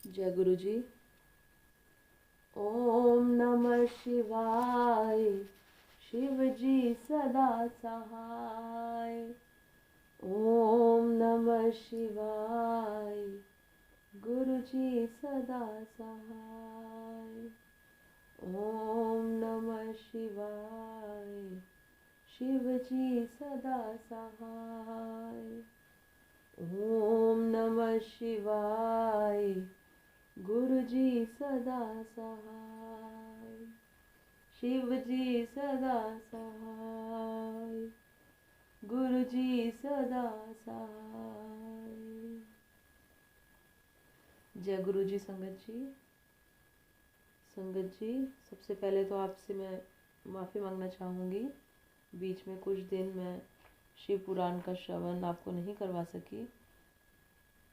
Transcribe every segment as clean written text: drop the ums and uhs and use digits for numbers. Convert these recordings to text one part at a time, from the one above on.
जय गुरु जी। ओम नमः शिवाय, शिव जी सदा सहाय। ओम नमः शिवाय, गुरु जी सदा सहाय। ओम नमः शिवाय, शिव जी सदा सहाय। ओम नमः शिवाय, गुरु जी सदा सहाय। शिव जी सदा सहाय, गुरु जी सदा सहाय। जय गुरु जी। संगत जी, सबसे पहले तो आपसे मैं माफ़ी मांगना चाहूँगी। बीच में कुछ दिन मैं शिव पुराण का श्रवण आपको नहीं करवा सकी।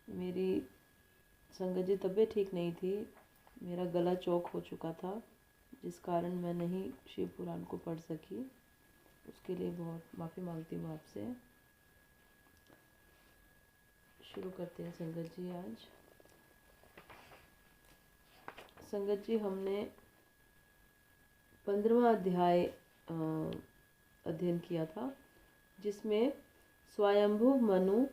मेरी संगत जी तबीयत ठीक नहीं थी, मेरा गला चौक हो चुका था, जिस कारण मैं नहीं शिव पुराण को पढ़ सकी। उसके लिए बहुत माफ़ी मांगती हूँ आपसे। शुरू करते हैं संगत जी। आज संगत जी हमने 15वां अध्याय अध्ययन किया था, जिसमें स्वयंभू मनु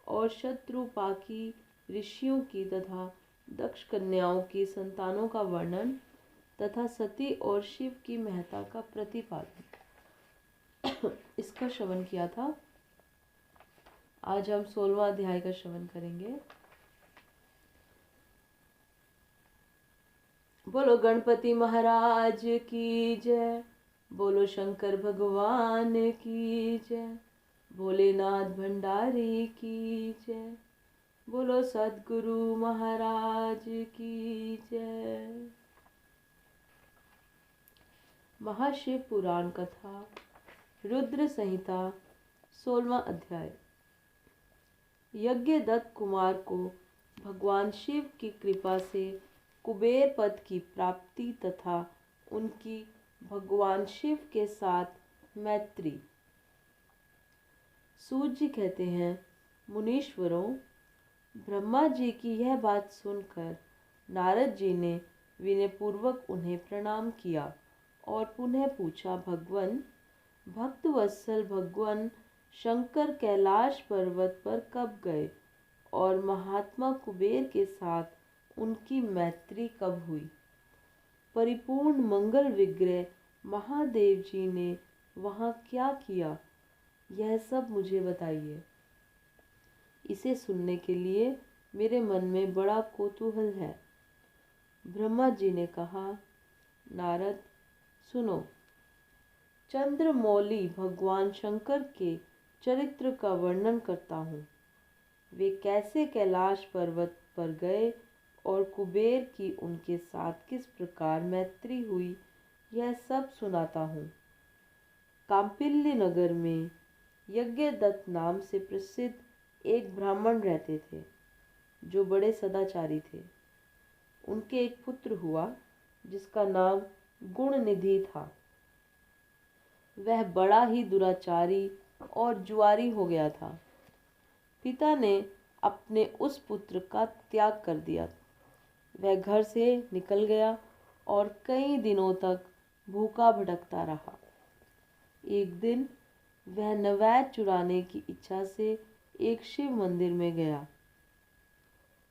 और शत्रुपाकी ऋषियों की तथा दक्ष कन्याओं की संतानों का वर्णन तथा सती और शिव की महत्ता का प्रतिपादन इसका श्रवण किया था। आज हम 16वां अध्याय का श्रवण करेंगे। बोलो गणपति महाराज की जय, बोलो शंकर भगवान की जय, भोलेनाथ भंडारी की जय, बोलो सद्गुरु महाराज की जय। महाशिव पुराण कथा, रुद्र संहिता, 16वां अध्याय। यज्ञदत्त कुमार को भगवान शिव की कृपा से कुबेर पद की प्राप्ति तथा उनकी भगवान शिव के साथ मैत्री। सूत जी कहते हैं, मुनीश्वरों, ब्रह्मा जी की यह बात सुनकर नारद जी ने विनयपूर्वक उन्हें प्रणाम किया और पुनः पूछा, भगवन, भक्तवत्सल भगवान शंकर कैलाश पर्वत पर कब गए और महात्मा कुबेर के साथ उनकी मैत्री कब हुई? परिपूर्ण मंगल विग्रह महादेव जी ने वहाँ क्या किया, यह सब मुझे बताइए। इसे सुनने के लिए मेरे मन में बड़ा कौतूहल है। ब्रह्मा जी ने कहा, नारद सुनो, चंद्रमौली भगवान शंकर के चरित्र का वर्णन करता हूँ। वे कैसे कैलाश पर्वत पर गए और कुबेर की उनके साथ किस प्रकार मैत्री हुई, यह सब सुनाता हूँ। कांपिल्य नगर में यज्ञदत्त नाम से प्रसिद्ध एक ब्राह्मण रहते थे, जो बड़े सदाचारी थे। उनके एक पुत्र हुआ, जिसका नाम गुणनिधि था। वह बड़ा ही दुराचारी और जुआरी हो गया था। पिता ने अपने उस पुत्र का त्याग कर दिया। वह घर से निकल गया और कई दिनों तक भूखा भटकता रहा। एक दिन वह नैवेद्य चुराने की इच्छा से एक शिव मंदिर में गया।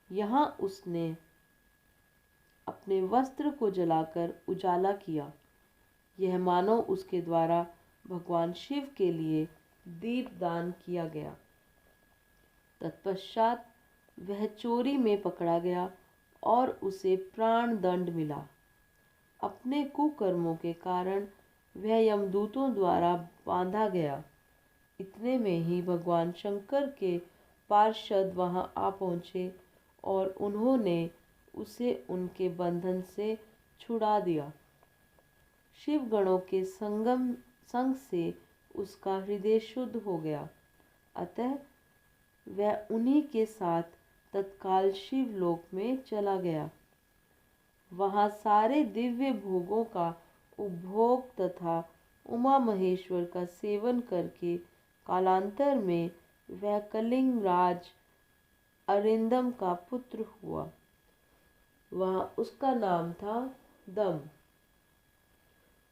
यहाँ उसने अपने वस्त्र को जलाकर उजाला किया। यह मानो उसके द्वारा भगवान शिव के लिए दीपदान किया गया। तत्पश्चात वह चोरी में पकड़ा गया और उसे प्राण दंड मिला। अपने कुकर्मों के कारण वह यमदूतों द्वारा बांधा गया। इतने में ही भगवान शंकर के पार्षद वहां आ पहुंचे और उन्होंने उसे उनके बंधन से छुड़ा दिया। शिवगणों के संग से उसका हृदय शुद्ध हो गया। अतः वह उन्हीं के साथ तत्काल शिवलोक में चला गया। वहाँ सारे दिव्य भोगों का उपभोग तथा उमा महेश्वर का सेवन करके कालांतर में वह कलिंग राज अरिंदम का पुत्र हुआ। वहाँ उसका नाम था दम।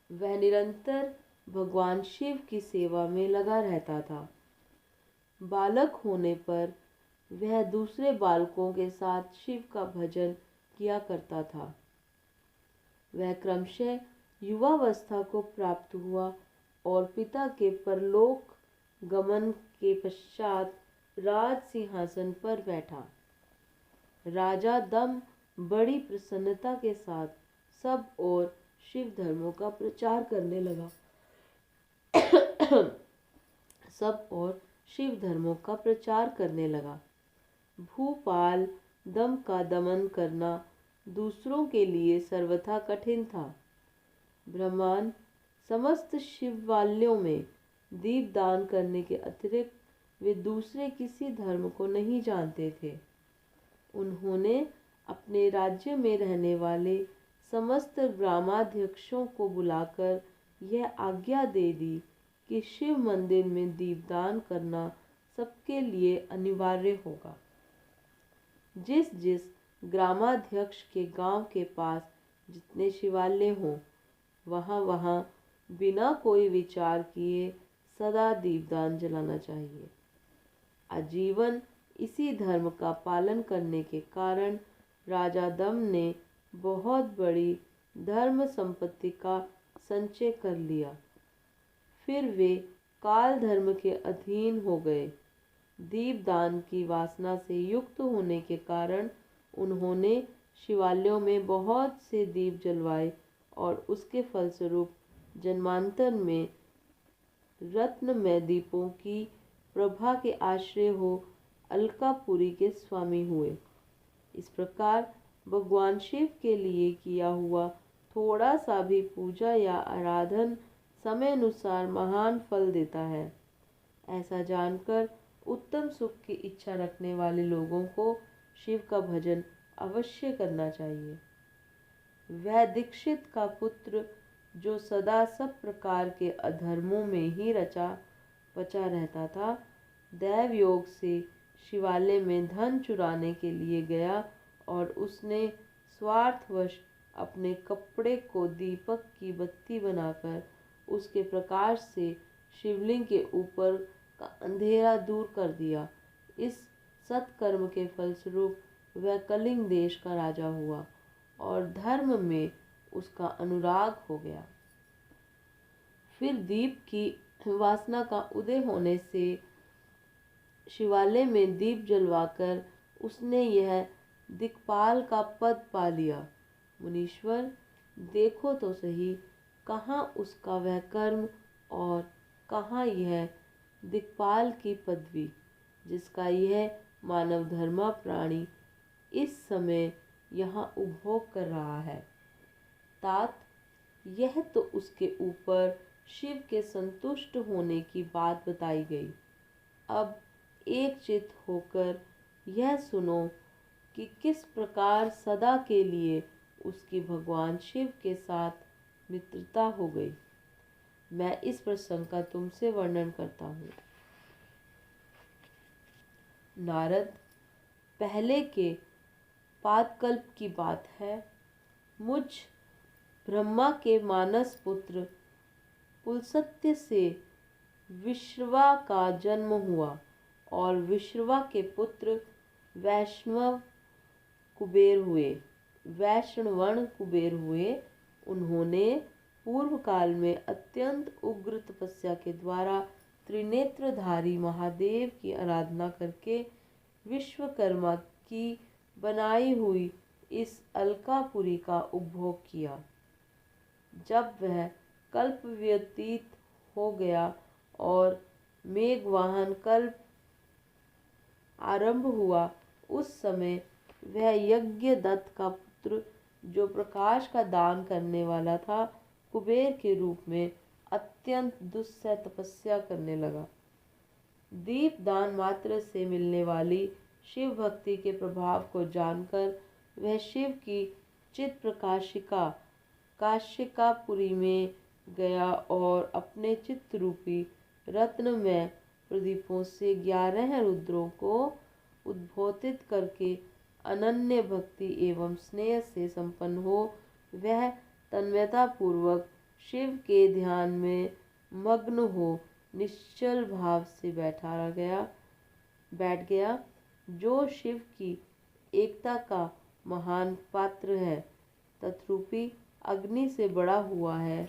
वह निरंतर भगवान शिव की सेवा में लगा रहता था। बालक होने पर वह दूसरे बालकों के साथ शिव का भजन किया करता था। वह क्रमशः युवावस्था को प्राप्त हुआ और पिता के परलोक गमन के पश्चात राज सिंहासन पर बैठा। राजा दम बड़ी प्रसन्नता के साथ सब और शिव धर्मों का प्रचार करने लगा। सब और शिव धर्मों का प्रचार करने लगा। भूपाल दम का दमन करना दूसरों के लिए सर्वथा कठिन था। ब्राह्मण समस्त शिवालयों में दीपदान करने के अतिरिक्त वे दूसरे किसी धर्म को नहीं जानते थे। उन्होंने अपने राज्य में रहने वाले समस्त ग्रामाध्यक्षों को बुलाकर यह आज्ञा दे दी कि शिव मंदिर में दीपदान करना सबके लिए अनिवार्य होगा। जिस जिस ग्रामाध्यक्ष के गांव के पास जितने शिवालय हों, वहाँ वहाँ बिना कोई विचार किए सदा दीपदान जलाना चाहिए। आजीवन इसी धर्म का पालन करने के कारण राजा दम ने बहुत बड़ी धर्म संपत्ति का संचय कर लिया। फिर वे काल धर्म के अधीन हो गए। दीपदान की वासना से युक्त होने के कारण उन्होंने शिवालयों में बहुत से दीप जलवाए और उसके फलस्वरूप जन्मांतर में रत्नमय दीपों की प्रभा के आश्रय हो अलकापुरी के स्वामी हुए। इस प्रकार भगवान शिव के लिए किया हुआ थोड़ा सा भी पूजा या आराधन समय अनुसार महान फल देता है। ऐसा जानकर उत्तम सुख की इच्छा रखने वाले लोगों को शिव का भजन अवश्य करना चाहिए। वह दीक्षित का पुत्र जो सदा सब प्रकार के अधर्मों में ही रचा बचा रहता था, दैव योग से शिवालय में धन चुराने के लिए गया और उसने स्वार्थवश अपने कपड़े को दीपक की बत्ती बनाकर उसके प्रकाश से शिवलिंग के ऊपर का अंधेरा दूर कर दिया। इस सत्कर्म के फलस्वरूप वह कलिंग देश का राजा हुआ और धर्म में उसका अनुराग हो गया। फिर दीप की वासना का उदय होने से शिवालय में दीप जलवाकर उसने यह दिक्पाल का पद पा लिया। मुनीश्वर, देखो तो सही, कहाँ उसका वह कर्म और कहाँ यह दिक्पाल की पदवी जिसका यह मानव धर्मा प्राणी इस समय यहाँ उपभोग कर रहा है। तात, यह तो उसके ऊपर शिव के संतुष्ट होने की बात बताई गई। अब एक चित्त होकर यह सुनो कि किस प्रकार सदा के लिए उसकी भगवान शिव के साथ मित्रता हो गई। मैं इस प्रसंग का तुमसे वर्णन करता हूँ। नारद, पहले के पादकल्प की बात है। मुझ ब्रह्मा के मानस पुत्र पुलस्त्य से विश्रवा का जन्म हुआ और विश्रवा के पुत्र वैष्णव कुबेर हुए। उन्होंने पूर्व काल में अत्यंत उग्र तपस्या के द्वारा त्रिनेत्रधारी महादेव की आराधना करके विश्वकर्मा की बनाई हुई इस अलकापुरी का उपभोग किया। जब वह कल्प व्यतीत हो गया और मेघवाहन कल्प आरंभ हुआ, उस समय वह यज्ञदत्त का पुत्र जो प्रकाश का दान करने वाला था, कुबेर के रूप में अत्यंत दुस्सह तपस्या करने लगा। दीप दान मात्र से मिलने वाली शिव भक्ति के प्रभाव को जानकर वह शिव की चित प्रकाशिका काशिकापुरी में गया और अपने चित्त रूपी रत्नमय प्रदीपों से 11 रुद्रों को उद्बोधित करके अनन्य भक्ति एवं स्नेह से संपन्न हो, वह तन्मयता पूर्वक शिव के ध्यान में मग्न हो निश्चल भाव से बैठ गया, जो शिव की एकता का महान पात्र है, तत्रूपी अग्नि से बड़ा हुआ है,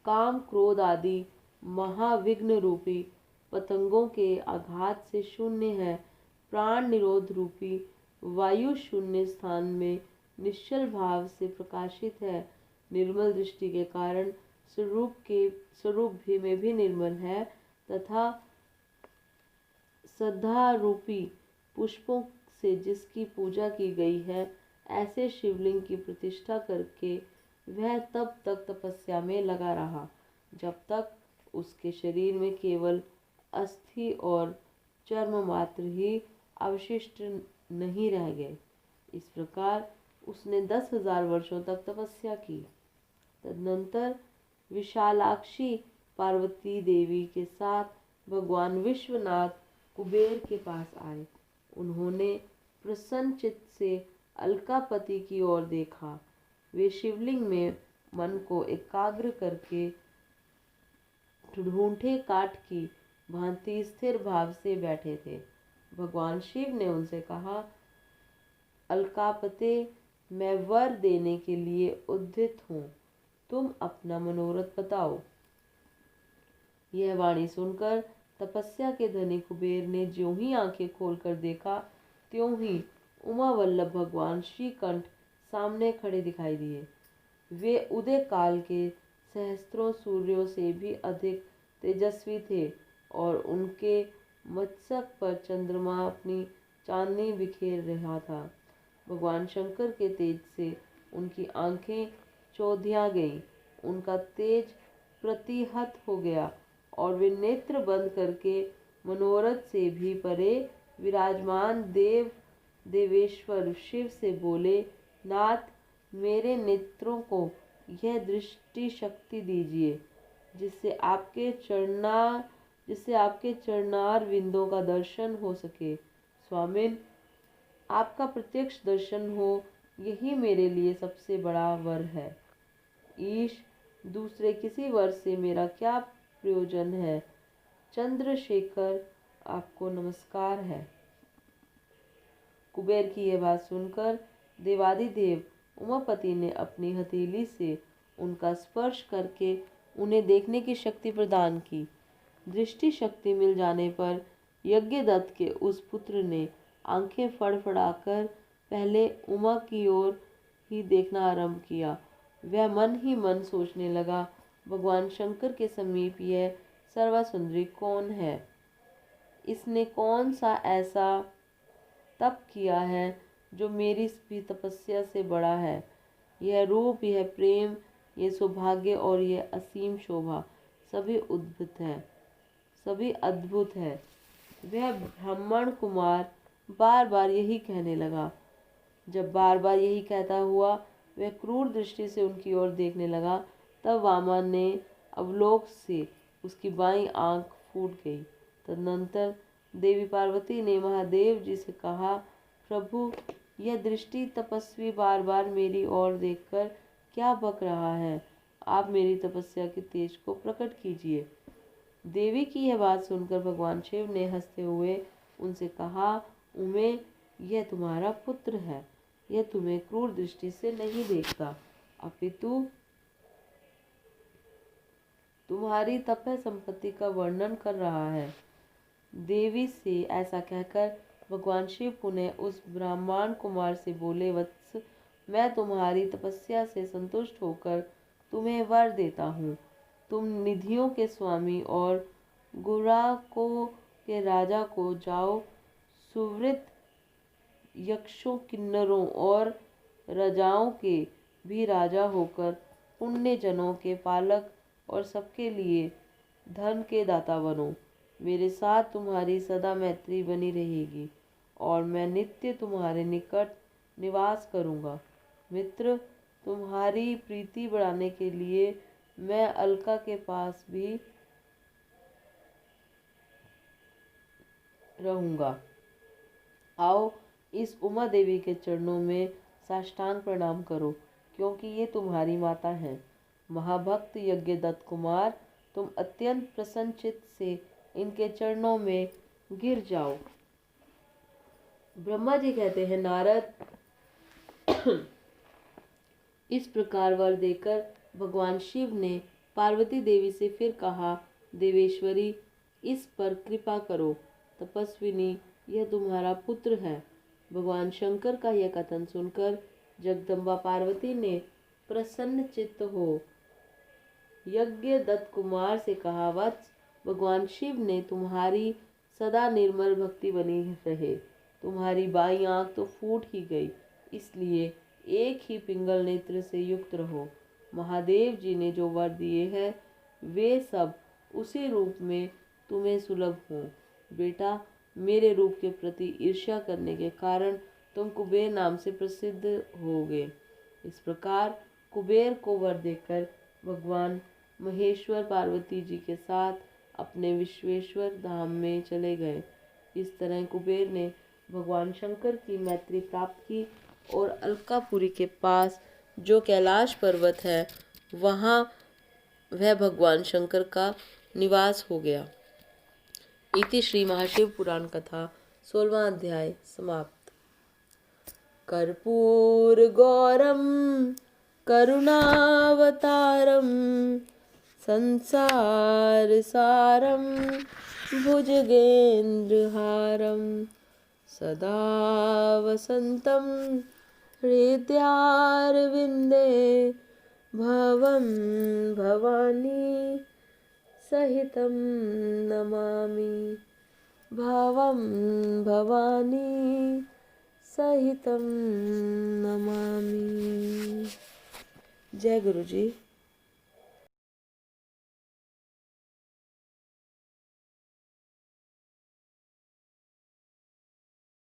काम क्रोध आदि महाविघ्न रूपी पतंगों के आघात से शून्य है, प्राण निरोध रूपी वायु शून्य स्थान में निश्चल भाव से प्रकाशित है, निर्मल दृष्टि के कारण स्वरूप भी में भी निर्मल है, तथा श्रद्धा रूपी पुष्पों से जिसकी पूजा की गई है, ऐसे शिवलिंग की प्रतिष्ठा करके वह तब तक तपस्या में लगा रहा जब तक उसके शरीर में केवल अस्थि और चर्म मात्र ही अवशिष्ट नहीं रह गए। इस प्रकार उसने 10,000 वर्षों तक तपस्या की। तदनंतर विशालाक्षी पार्वती देवी के साथ भगवान विश्वनाथ कुबेर के पास आए। उन्होंने प्रसन्न चित्त से अलकापति की ओर देखा। वे शिवलिंग में मन को एकाग्र करके ढूंढे काठ की भांति स्थिर भाव से बैठे थे। भगवान शिव ने उनसे कहा, अलकापते, मैं वर देने के लिए उद्यत हूँ, तुम अपना मनोरथ बताओ। यह वाणी सुनकर तपस्या के धनी कुबेर ने ज्यों ही आंखें खोलकर देखा, त्यों ही उमा वल्लभ भगवान श्रीकंठ सामने खड़े दिखाई दिए। वे उदय काल के सहस्त्रों सूर्यों से भी अधिक तेजस्वी थे और उनके मस्तक पर चंद्रमा अपनी चांदनी बिखेर रहा था। भगवान शंकर के तेज से उनकी आंखें चौंधिया गईं, उनका तेज प्रतिहत हो गया और वे नेत्र बंद करके मनोरथ से भी परे विराजमान देवेश्वर शिव से बोले, नाथ, मेरे नेत्रों को यह दृष्टि शक्ति दीजिए जिससे आपके चरणार विंदों का दर्शन हो सके। स्वामिन, आपका प्रत्यक्ष दर्शन हो, यही मेरे लिए सबसे बड़ा वर है। ईश, दूसरे किसी वर से मेरा क्या प्रयोजन है। चंद्रशेखर, आपको नमस्कार है। कुबेर की यह बात सुनकर देवादिदेव उमापति ने अपनी हथेली से उनका स्पर्श करके उन्हें देखने की शक्ति प्रदान की। दृष्टि शक्ति मिल जाने पर यज्ञदत्त के उस पुत्र ने आंखें फड़फड़ाकर पहले उमा की ओर ही देखना आरंभ किया। वह मन ही मन सोचने लगा, भगवान शंकर के समीप यह सर्वसुंदरी कौन है? इसने कौन सा ऐसा तप किया है जो मेरी भी तपस्या से बड़ा है? यह रूप, यह प्रेम, यह सौभाग्य और यह असीम शोभा सभी अद्भुत है। वह ब्राह्मण कुमार बार बार यही कहने लगा। जब बार बार यही कहता हुआ वह क्रूर दृष्टि से उनकी ओर देखने लगा, तब वामन ने अवलोक से उसकी बाईं आंख फूट गई। तदनंतर देवी पार्वती ने महादेव जी से कहा, प्रभु, यह दृष्टि तपस्वी बार बार मेरी ओर देखकर क्या बक रहा है? आप मेरी तपस्या के तेज को प्रकट कीजिए। देवी की यह बात सुनकर भगवान शिव ने हंसते हुए उनसे कहा, उमे, यह तुम्हारा पुत्र है। यह तुम्हें क्रूर दृष्टि से नहीं देखता, अपितु तुम्हारी तपह संपत्ति का वर्णन कर रहा है। देवी से ऐसा कहकर भगवान शिव पुनः उस ब्राह्मण कुमार से बोले, वत्स, मैं तुम्हारी तपस्या से संतुष्ट होकर तुम्हें वर देता हूँ। तुम निधियों के स्वामी और गुराकों के राजा को जाओ, सुवृत यक्षों, किन्नरों और राजाओं के भी राजा होकर पुण्य जनों के पालक और सबके लिए धन के दाता बनो। मेरे साथ तुम्हारी सदा मैत्री बनी रहेगी और मैं नित्य तुम्हारे निकट निवास करूँगा। मित्र, तुम्हारी प्रीति बढ़ाने के लिए मैं अलका के पास भी रहूँगा। आओ इस उमा देवी के चरणों में साष्टांग प्रणाम करो, क्योंकि ये तुम्हारी माता हैं। महाभक्त यज्ञदत्त कुमार, तुम अत्यंत प्रसन्नचित्त से इनके चरणों में गिर जाओ। ब्रह्मा जी कहते हैं, नारद, इस प्रकार वर देकर भगवान शिव ने पार्वती देवी से फिर कहा, देवेश्वरी, इस पर कृपा करो। तपस्विनी, यह तुम्हारा पुत्र है। भगवान शंकर का यह कथन सुनकर जगदम्बा पार्वती ने प्रसन्न चित्त हो यज्ञदत्त कुमार से कहा, वत्स, भगवान शिव ने तुम्हारी सदा निर्मल भक्ति बनी रहे। तुम्हारी बाई आंख तो फूट ही गई, इसलिए एक ही पिंगल नेत्र से युक्त रहो। महादेव जी ने जो वर दिए हैं वे सब उसी रूप में तुम्हें सुलभ हों। बेटा, मेरे रूप के प्रति ईर्ष्या करने के कारण तुम कुबेर नाम से प्रसिद्ध होगे। इस प्रकार कुबेर को वर देकर भगवान महेश्वर पार्वती जी के साथ अपने विश्वेश्वर धाम में चले गए। इस तरह कुबेर ने भगवान शंकर की मैत्री प्राप्त की और अलकापुरी के पास जो कैलाश पर्वत है वहाँ वह भगवान शंकर का निवास हो गया। इति श्री महाशिव पुराण कथा 16वां अध्याय समाप्त। कर्पूर गौरम करुणावतारम संसार सारम भुजगेन्द्रहारम सदा वसंतम हृदयारविंदे भवं भवानी सहितं नमामि। भवं भवानी सहितं नमामि। जय गुरु जी।